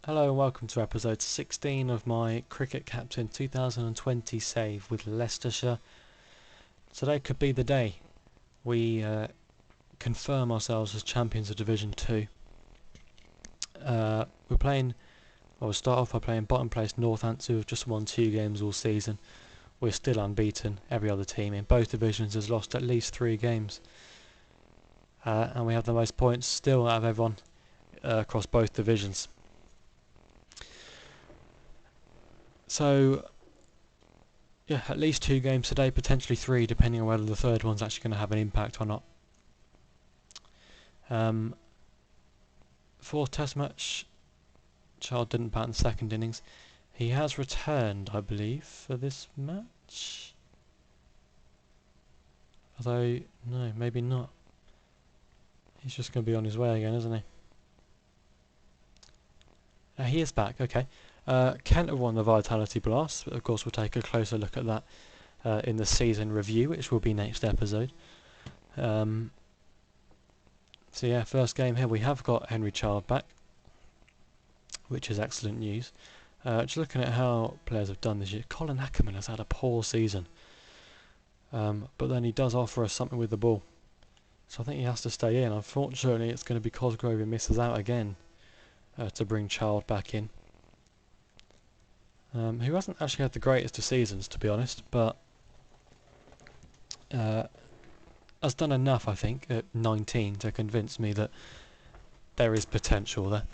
Hello and welcome to episode 16 of my Cricket Captain 2020 save with Leicestershire. Today could be the day we confirm ourselves as champions of Division 2. We'll start off by playing bottom place Northampton, who have just won 2 games all season. We're still unbeaten. Every other team in both divisions has lost at least 3 games. And we have the most points still out of everyone across both divisions. So, yeah, at least 2 games today, potentially 3, depending on whether the third one's actually going to have an impact or not. Fourth test match, Child didn't bat in the second innings. He has returned, I believe, for this match. Although, no, maybe not. He's just going to be on his way again, isn't he? He is back, okay. Kent have won the Vitality Blast, but of course we'll take a closer look at that in the season review, which will be next episode. So yeah, first game here, we have got Henry Child back, which is excellent news. Just looking at how players have done this year, Colin Ackerman has had a poor season, but then he does offer us something with the ball, so I think he has to stay in. Unfortunately, it's going to be Cosgrove who misses out again to bring Child back in. Who hasn't actually had the greatest of seasons, to be honest, but has done enough, I think, at 19 to convince me that there is potential there.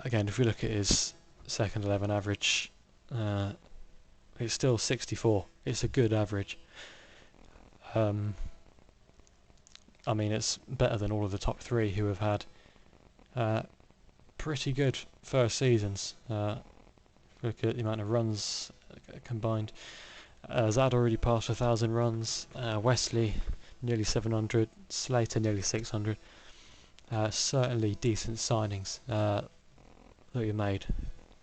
Again, if we look at his second 11 average, it's still 64. It's a good average. I mean, it's better than all of the top 3 who have had pretty good first seasons. Look at the amount of runs combined. Zad already passed 1,000 runs. Wesley nearly 700. Slater nearly 600. Certainly decent signings that we made.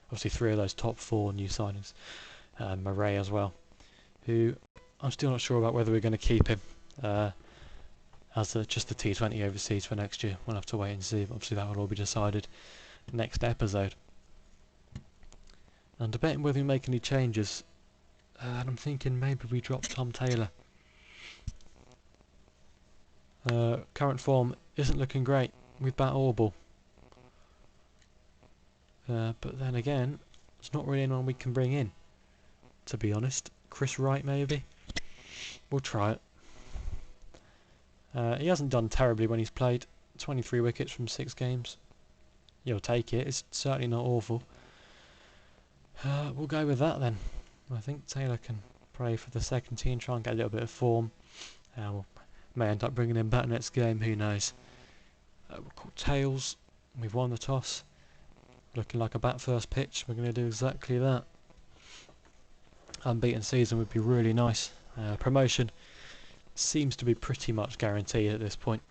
Obviously 3 of those top 4 new signings. Murray as well, who I'm still not sure about whether we're going to keep him as just the T20 overseas for next year. We'll have to wait and see. Obviously that will all be decided next episode. I'm debating whether we make any changes, and I'm thinking maybe we drop Tom Taylor. Current form isn't looking great with bat or ball. But then again, it's not really anyone we can bring in, to be honest. Chris Wright maybe? We'll try it. He hasn't done terribly when he's played. 23 wickets from 6 games. You'll take it, it's certainly not awful. We'll go with that then. I think Taylor can play for the second team, try and get a little bit of form. We may end up bringing him back next game, who knows. We'll call Tails. We've won the toss. Looking like a bat first pitch. We're going to do exactly that. Unbeaten season would be really nice. Promotion seems to be pretty much guaranteed at this point.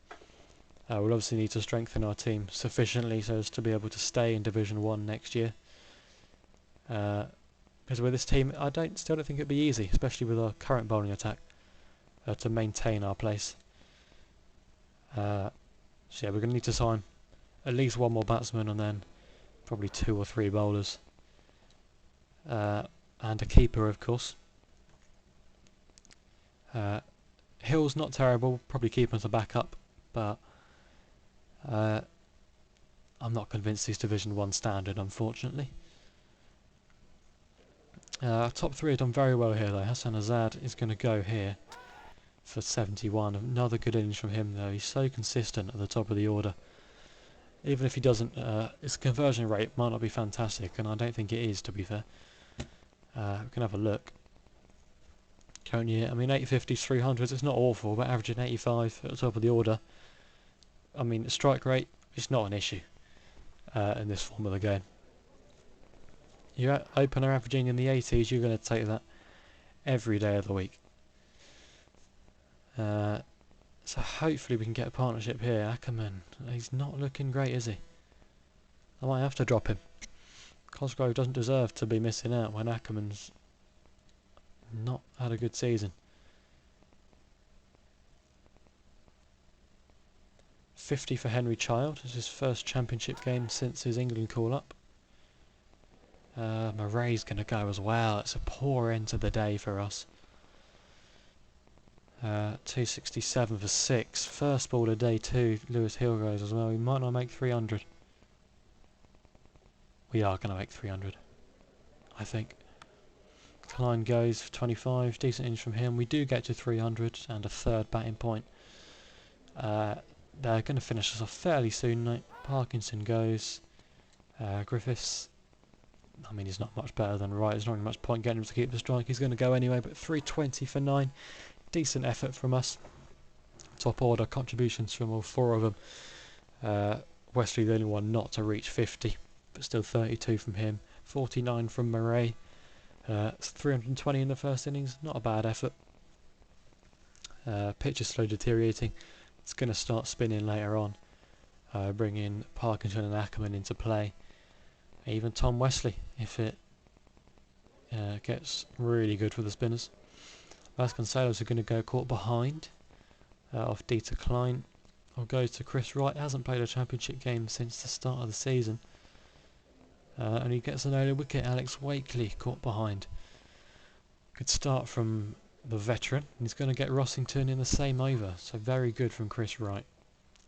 We'll obviously need to strengthen our team sufficiently so as to be able to stay in Division 1 next year. Because with this team, I still don't think it'd be easy, especially with our current bowling attack, to maintain our place. So yeah, we're going to need to sign at least 1 more batsman and then probably 2 or 3 bowlers. And a keeper, of course. Hill's not terrible, probably keep him as a backup, but I'm not convinced he's Division 1 standard, unfortunately. Top 3 have done very well here though. Hassan Azad is going to go here for 71. Another good innings from him though. He's so consistent at the top of the order. Even if he doesn't, his conversion rate might not be fantastic, and I don't think it is, to be fair. We can have a look. Current year, I mean 850s, 300s, it's not awful, but averaging 85 at the top of the order. I mean, strike rate, it's not an issue in this form of the game. Your opener averaging in the 80s, you're going to take that every day of the week. So hopefully we can get a partnership here. Ackerman, he's not looking great, is he? I might have to drop him. Cosgrove doesn't deserve to be missing out when Ackerman's not had a good season. 50 for Henry Child. It's his first championship game since his England call-up. Murray's going to go as well. It's a poor end to the day for us. 267 for 6. First ball of day 2. Lewis Hill goes as well. We might not make 300. We are going to make 300, I think. Klein goes for 25. Decent innings from him. We do get to 300 and a third batting point. They're going to finish us off fairly soon, though. Parkinson goes. Griffiths. I mean, he's not much better than Wright. There's not really much point getting him to keep the strike. He's going to go anyway, but 320 for 9. Decent effort from us. Top order contributions from all 4 of them. Wesley the only one not to reach 50, but still 32 from him. 49 from Murray. 320 in the first innings. Not a bad effort. Pitch is slow deteriorating. It's going to start spinning later on. Bringing Parkinson and Ackerman into play. Even Tom Wesley, if it gets really good for the spinners. Vasconcelos are going to go caught behind off Dieter Klein. Or goes to Chris Wright. Hasn't played a championship game since the start of the season. And he gets an early wicket. Alex Wakely caught behind. Good start from the veteran. He's going to get Rossington in the same over. So very good from Chris Wright.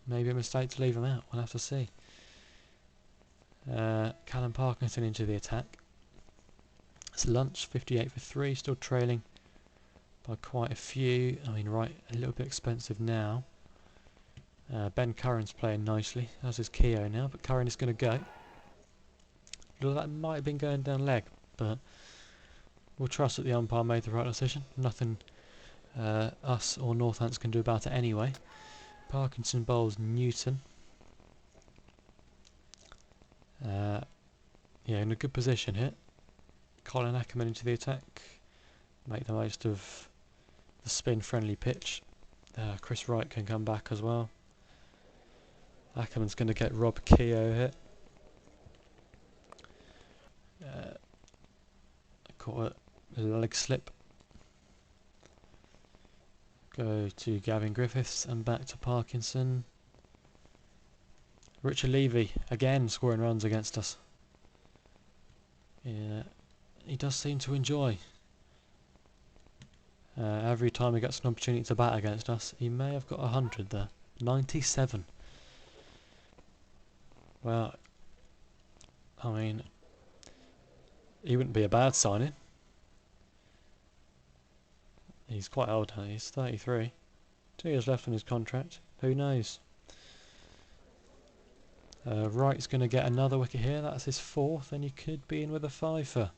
Maybe a mistake to leave him out. We'll have to see. Callum Parkinson into the attack. It's lunch. 58 for 3. Still trailing by quite a few. I mean, Wright a little bit expensive now. Ben Curran's playing nicely. That's his Keogh now. But Curran is going to go. Well, that might have been going down leg, but we'll trust that the umpire made the right decision. Nothing us or Northants can do about it anyway. Parkinson bowls Newton. Yeah, in a good position here. Colin Ackerman into the attack. Make the most of the spin-friendly pitch. Chris Wright can come back as well. Ackerman's going to get Rob Keogh here. Caught a leg slip. Go to Gavin Griffiths and back to Parkinson. Richard Levy again scoring runs against us. Yeah, he does seem to enjoy. Every time he gets an opportunity to bat against us, he may have got 100 there. 97. Well, I mean, he wouldn't be a bad signing. He's quite old now. He's 33. 2 years left on his contract. Who knows? Wright's going to get another wicket here. That's his 4th, and he could be in with a 5-fer.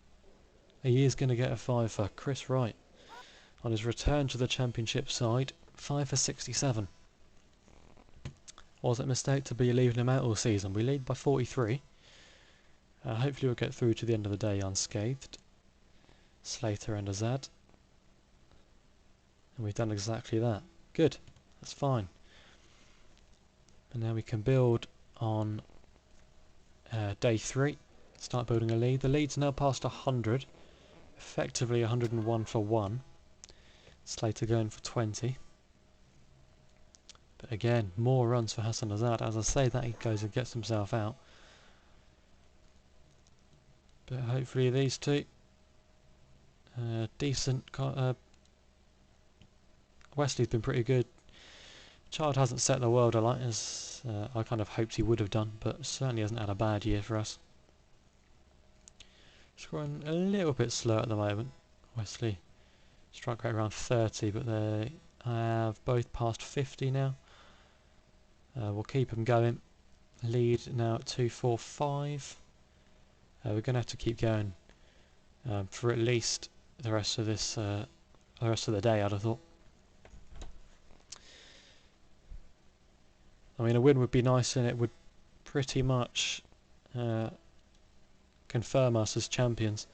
He is going to get a 5-fer. Chris Wright on his return to the championship side. 5 for 67. Was it a mistake to be leaving him out all season? We lead by 43. Hopefully we'll get through to the end of the day unscathed. Slater and Azad. And we've done exactly that. Good. That's fine. And now we can build on day 3. Start building a lead. The lead's now past 100. Effectively 101 for 1. Slater going for 20. But again, more runs for Hassan Azad. As I say that, he goes and gets himself out. But hopefully these two decent. Wesley's been pretty good. Child hasn't set the world alight as I kind of hoped he would have done, but certainly hasn't had a bad year for us. Scoring a little bit slow at the moment. Wesley strike rate around 30, but they have both passed 50 now. We'll keep them going. Lead now at 245. We're going to have to keep going for at least the rest of this, the rest of the day, I'd have thought. I mean, a win would be nice, and it would pretty much confirm us as champions.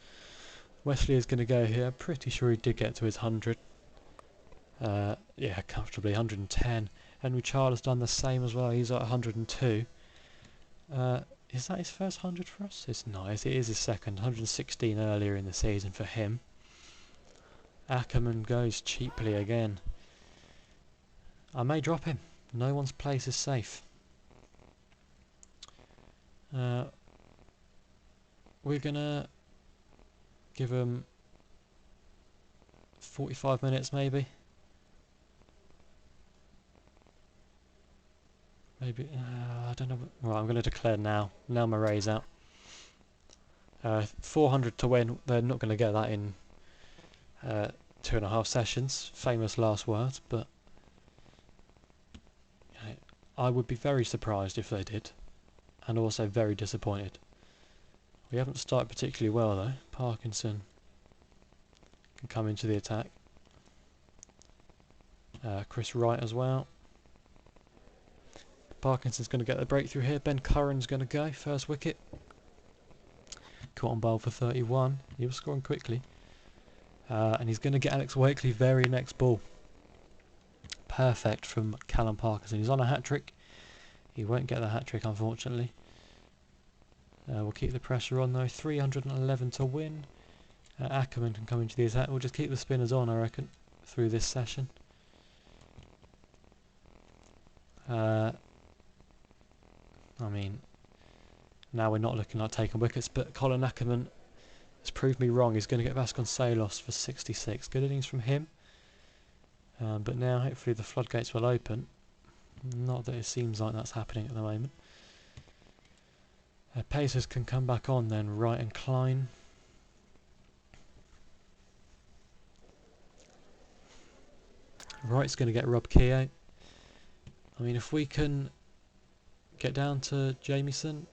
Wesley is going to go here. I'm pretty sure he did get to his 100. Yeah, comfortably 110. Henry Child has done the same as well. He's at 102. Is that his first 100 for us? It's not. It is his second. 116 earlier in the season for him. Ackerman goes cheaply again. I may drop him. No one's place is safe. We're gonna give him 45 minutes maybe. Maybe, I don't know. Right, I'm going to declare now. Now Murray's out. 400 to win. They're not going to get that in 2.5 sessions. Famous last words, but I would be very surprised if they did. And also very disappointed. We haven't started particularly well though. Parkinson can come into the attack. Chris Wright as well. Parkinson's going to get the breakthrough here. Ben Curran's going to go. First wicket. Caught on bowl for 31. He was scoring quickly. And he's going to get Alex Wakely very next ball. Perfect from Callum Parkinson. He's on a hat-trick. He won't get the hat-trick, unfortunately. We'll keep the pressure on, though. 311 to win. Ackerman can come into the attack. We'll just keep the spinners on, I reckon, through this session. I mean, now we're not looking like taking wickets, but Colin Ackerman has proved me wrong. He's going to get Vasconcelos for 66. Good innings from him. But now, hopefully, the floodgates will open. Not that it seems like that's happening at the moment. Pacers can come back on then, Wright and Klein. Wright's going to get Rob Keogh. I mean, if we can get down to Jamieson.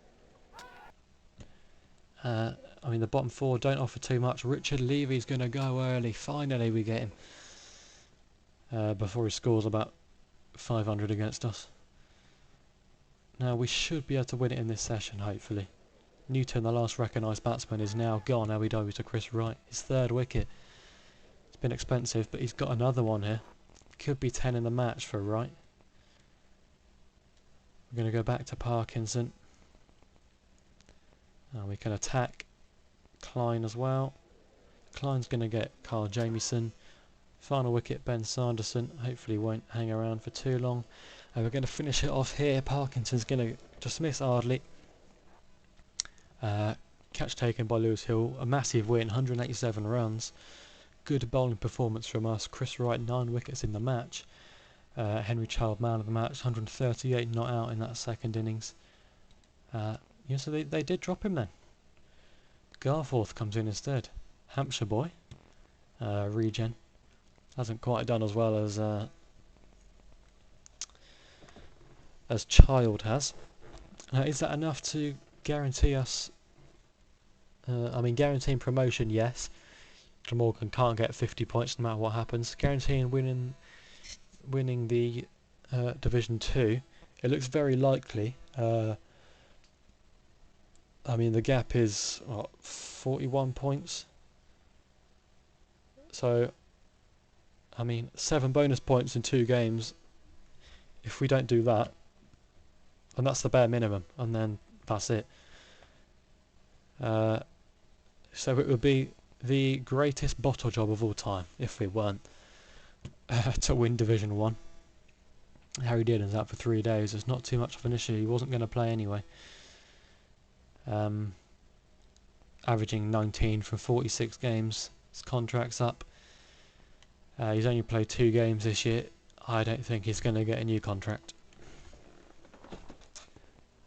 I mean, the bottom four don't offer too much. Richard Levy's going to go early. Finally, we get him. Before he scores about 500 against us. Now, we should be able to win it in this session, hopefully. Newton, the last recognised batsman, is now gone. Now we go to Chris Wright. His third wicket. It's been expensive, but he's got another one here. Could be 10 in the match for Wright. We're going to go back to Parkinson. And we can attack Klein as well. Klein's going to get Carl Jamieson. Final wicket, Ben Sanderson. Hopefully won't hang around for too long. And we're going to finish it off here. Parkinson's going to dismiss Ardley. Catch taken by Lewis Hill. A massive win, 187 runs. Good bowling performance from us. Chris Wright, 9 wickets in the match. Henry Child, man of the match, 138 not out in that second innings. Yeah, so they did drop him then. Garforth comes in instead. Hampshire boy. Regen. Hasn't quite done as well as Child has. Is that enough to guarantee us... I mean, guaranteeing promotion, yes. Glamorgan can't get 50 points no matter what happens. Guaranteeing winning the Division 2, it looks very likely. I mean, the gap is, what, 41 points? So, I mean, 7 bonus points in 2 games. If we don't do that, and that's the bare minimum, and then that's it. So it would be the greatest bottle job of all time, if we weren't, to win Division 1. Harry Dillon's out for 3 days. It's not too much of an issue. He wasn't going to play anyway. Averaging 19 from 46 games. His contract's up. He's only played 2 games this year. I don't think he's going to get a new contract.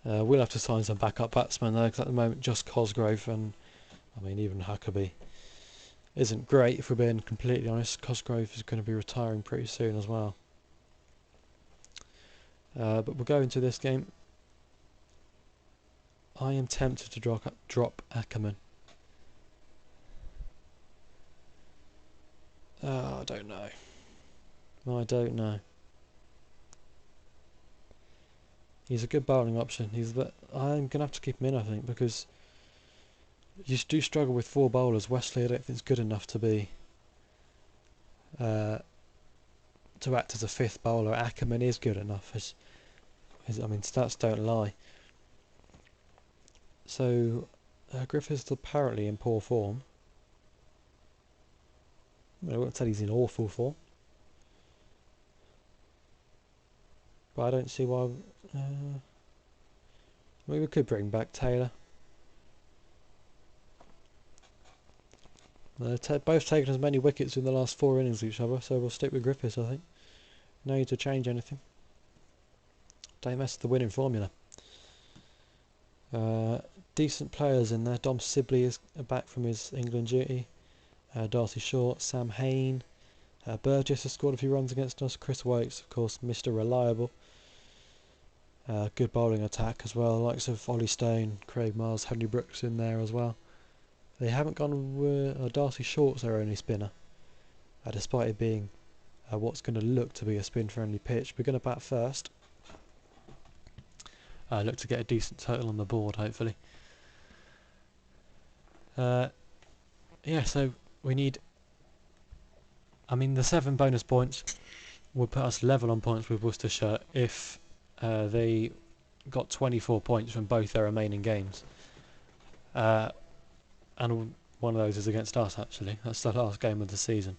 We'll have to sign some backup batsmen though, because at the moment just Cosgrove and, I mean, even Huckabee isn't great, if we're being completely honest. Cosgrove is going to be retiring pretty soon as well. But we'll go into this game. I am tempted to drop Ackerman. I don't know. I don't know. He's a good bowling option. I'm going to have to keep him in, I think, because you do struggle with 4 bowlers. Wesley, I don't think is good enough to be to act as a 5th bowler. Ackerman is good enough. I mean, stats don't lie. So Griffith's apparently in poor form. I won't say he's in awful form, but I don't see why. We could bring back Taylor. They're both taken as many wickets in the last 4 innings each other, so we'll stick with Griffiths, I think. No need to change anything. Don't mess with the winning formula. Decent players in there. Dom Sibley is back from his England duty. Darcy Short, Sam Hain. Burgess has scored a few runs against us. Chris Wokes, of course, Mr. Reliable. Good bowling attack as well. Likes of Ollie Stone, Craig Miles, Henry Brooks in there as well. They haven't gone with Darcy Short's their only spinner, despite it being what's going to look to be a spin-friendly pitch. We're going to bat first. Look to get a decent total on the board, hopefully. Yeah, so we need... I mean, the 7 bonus points would put us level on points with Worcestershire if they got 24 points from both their remaining games. And one of those is against us, actually. That's the last game of the season.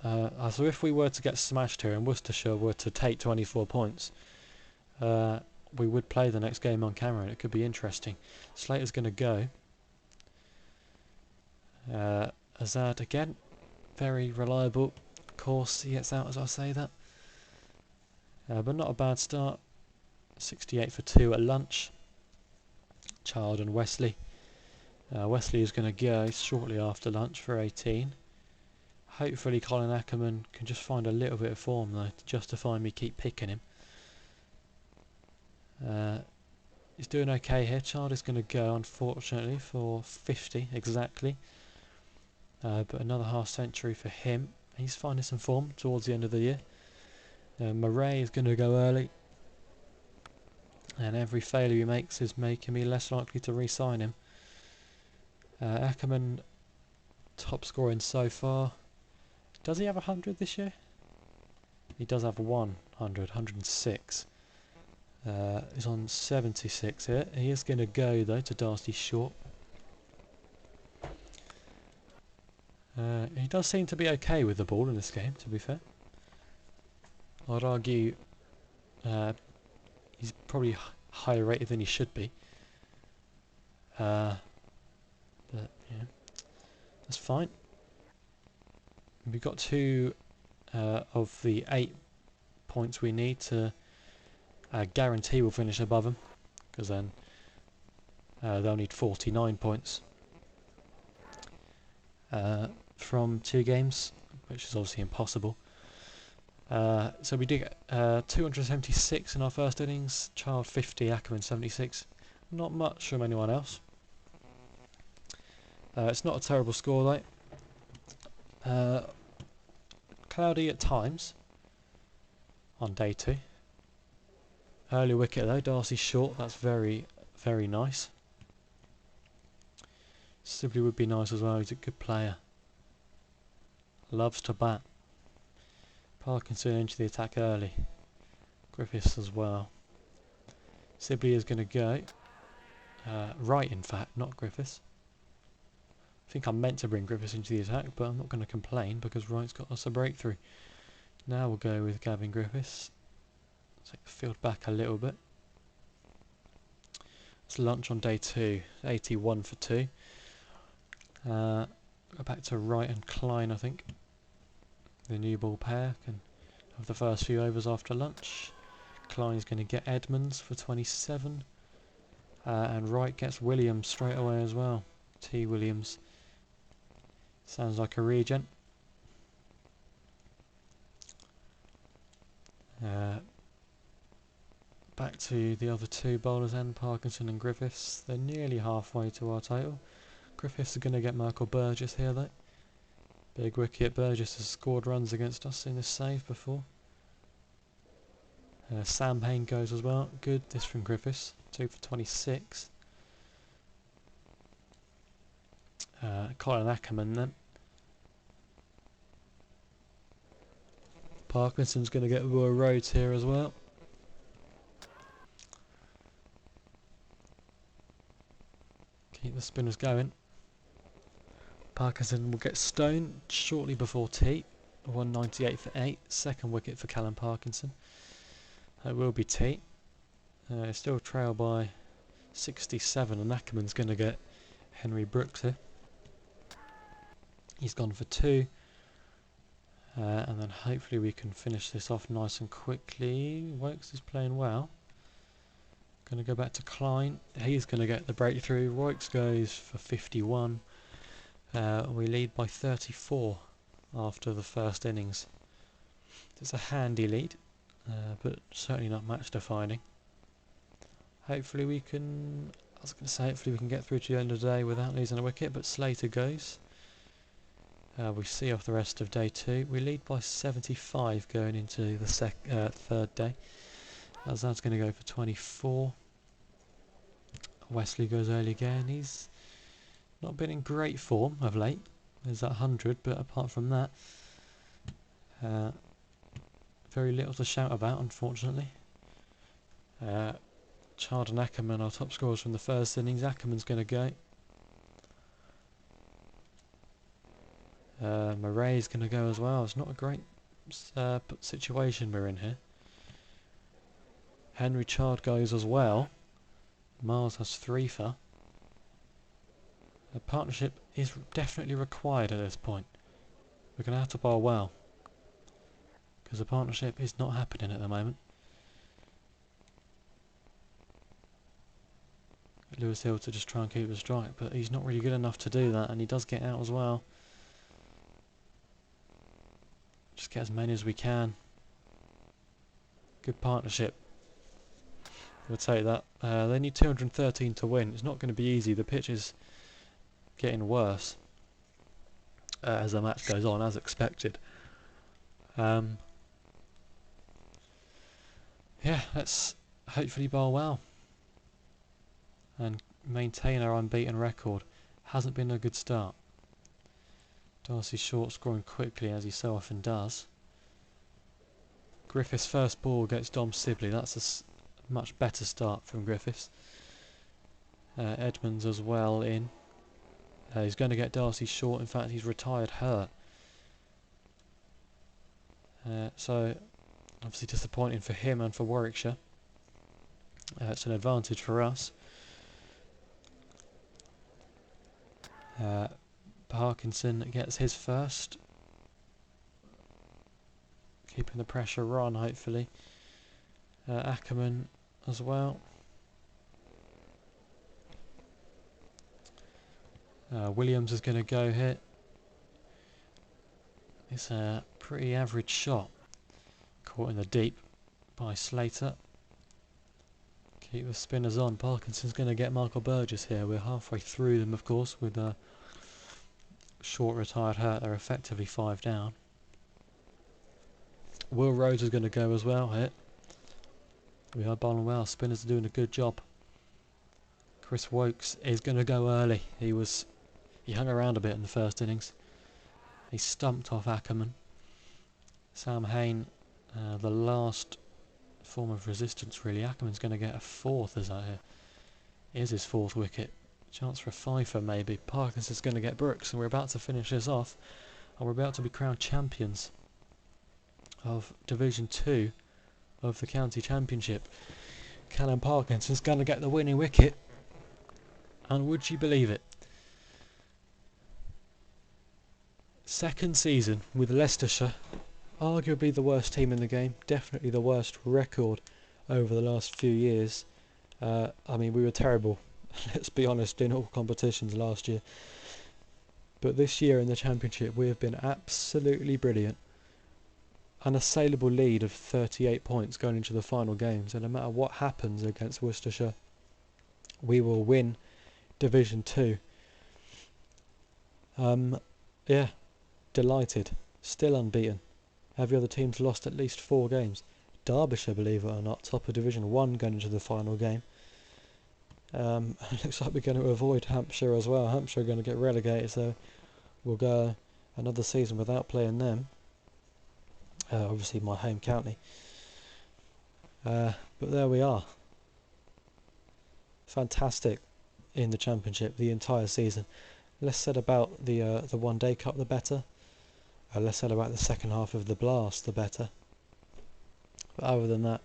So if we were to get smashed here and Worcestershire were to take 24 points, we would play the next game on camera and it could be interesting. Slater's going to go. Azad again, very reliable. Of course he gets out as I say that. But not a bad start. 68 for 2 at lunch. Child and Wesley. Wesley is going to go shortly after lunch for 18. Hopefully Colin Ackerman can just find a little bit of form though to justify me keep picking him. He's doing okay here. Child is going to go, unfortunately, for 50 exactly. But another half century for him. He's finding some form towards the end of the year. Murray is going to go early. And every failure he makes is making me less likely to re-sign him. Ackerman, top scoring so far. Does he have 100 this year? He does have 100, 106. He's on 76 here. He is going to go though to Darcy Short. He does seem to be okay with the ball in this game, to be fair. I'd argue he's probably higher rated than he should be. But yeah, that's fine. We've got 2 of the 8 points we need to guarantee we'll finish above them, because then they'll need 49 points from 2 games, which is obviously impossible. So we did get 276 in our first innings, Child 50, Ackerman 76. Not much from anyone else. It's not a terrible score though. Cloudy at times on day 2. Early wicket though, Darcy Short, that's very, very nice. Sibley would be nice as well, he's a good player. Loves to bat. Parkinson into the attack early. Griffiths as well. Sibley is going to go. Right in fact, not Griffiths. I think I meant to bring Griffiths into the attack, but I'm not going to complain because Wright's got us a breakthrough. Now we'll go with Gavin Griffiths. Take the field back a little bit. It's lunch on day 2, 81 for 2. Go back to Wright and Klein, I think. The new ball pair can have the first few overs after lunch. Klein's going to get Edmonds for 27. And Wright gets Williams straight away as well. T. Williams. Sounds like a regen. Back to the other 2 bowlers then, Parkinson and Griffiths. They're nearly halfway to our total. Griffiths are going to get Michael Burgess here though. Big wicket. Burgess has scored runs against us in this save before. Sam Hain goes as well. Good, this from Griffiths. 2 for 26. Colin Ackerman then. Parkinson's going to get Roy Rhodes here as well. Keep the spinners going. Parkinson will get Stone shortly before tea. 198 for 8. Second wicket for Callum Parkinson. It will be tea. It's still trailed by 67, and Ackerman's going to get Henry Brooks here. He's gone for 2. And then hopefully we can finish this off nice and quickly. Wokes is playing well. Going to go back to Klein. He's going to get the breakthrough. Wokes goes for 51. We lead by 34 after the first innings. It's a handy lead, but certainly not match defining. Hopefully we can, hopefully we can get through to the end of the day without losing a wicket, but Slater goes. We see off the rest of day 2. We lead by 75 going into the third day. Azad's going to go for 24. Wesley goes early again. He's not been in great form of late. There's that 100, but apart from that, very little to shout about, unfortunately. Chard and Ackerman are top scorers from the first innings. Ackerman's going to go. Murray's going to go as well. It's not a great situation we're in here. Henry Chard goes as well. Miles has 3 for. A partnership is definitely required at this point. We're going to have to bowl well, because the partnership is not happening at the moment. Lewis Hill to just try and keep the strike, but he's not really good enough to do that, and he does get out as well. Just get as many as we can. Good partnership. We'll take that. They need 213 to win. It's not going to be easy. The pitch is getting worse as the match goes on, as expected. Yeah, let's hopefully bowl well and maintain our unbeaten record. Hasn't been a good start. Darcy Short scoring quickly, as he so often does. Griffiths' first ball against Dom Sibley. That's a much better start from Griffiths. Edmonds as well in. He's going to get Darcy Short. In fact, he's retired hurt. So, obviously disappointing for him and for Warwickshire. It's an advantage for us. Parkinson gets his first. Keeping the pressure on, hopefully. Ackerman as well. Williams is going to go here. It's a pretty average shot. Caught in the deep by Slater. Keep the spinners on. Parkinson's going to get Michael Burgess here. We're halfway through them, of course, with Short retired hurt. They're effectively 5 down. Will Rhodes is going to go as well here. We are bowling well. Spinners are doing a good job. Chris Wokes is going to go early. He hung around a bit in the first innings. He stumped off Ackerman. Sam Hain, the last form of resistance really. Ackerman's going to get a 4th, is that here? Here's his 4th wicket. Chance for a 5-er maybe. Parkinson's going to get Brooks, and we're about to finish this off. And we're about to be crowned champions of Division 2 of the County Championship. Callum Parkinson's going to get the winning wicket. And would you believe it? Second season with Leicestershire. Arguably the worst team in the game. Definitely the worst record over the last few years. I mean, we were terrible, let's be honest, in all competitions last year. But this year in the Championship we have been absolutely brilliant. Unassailable lead of 38 points going into the final games, and no matter what happens against Worcestershire, we will win Division 2. Yeah, delighted. Still unbeaten. Every other team's lost at least 4 games. Derbyshire, believe it or not, top of Division 1 going into the final game. Looks like we're going to avoid Hampshire as well. Hampshire are going to get relegated, so we'll go another season without playing them. Obviously my home county. But there we are. Fantastic in the Championship the entire season. Less said about the One Day Cup, the better. Less said about the second half of the Blast, the better. But other than that,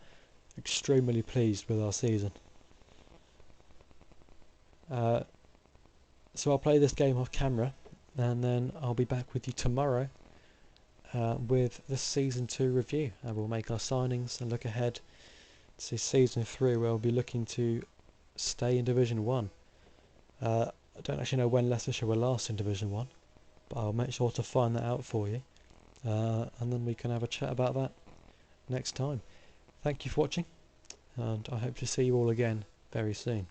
extremely pleased with our season. So I'll play this game off camera, and then I'll be back with you tomorrow with the Season 2 review, and we'll make our signings and look ahead to Season 3, where we'll be looking to stay in Division 1. I don't actually know when Leicestershire were last in Division 1, but I'll make sure to find that out for you, and then we can have a chat about that next time. Thank you for watching, and I hope to see you all again very soon.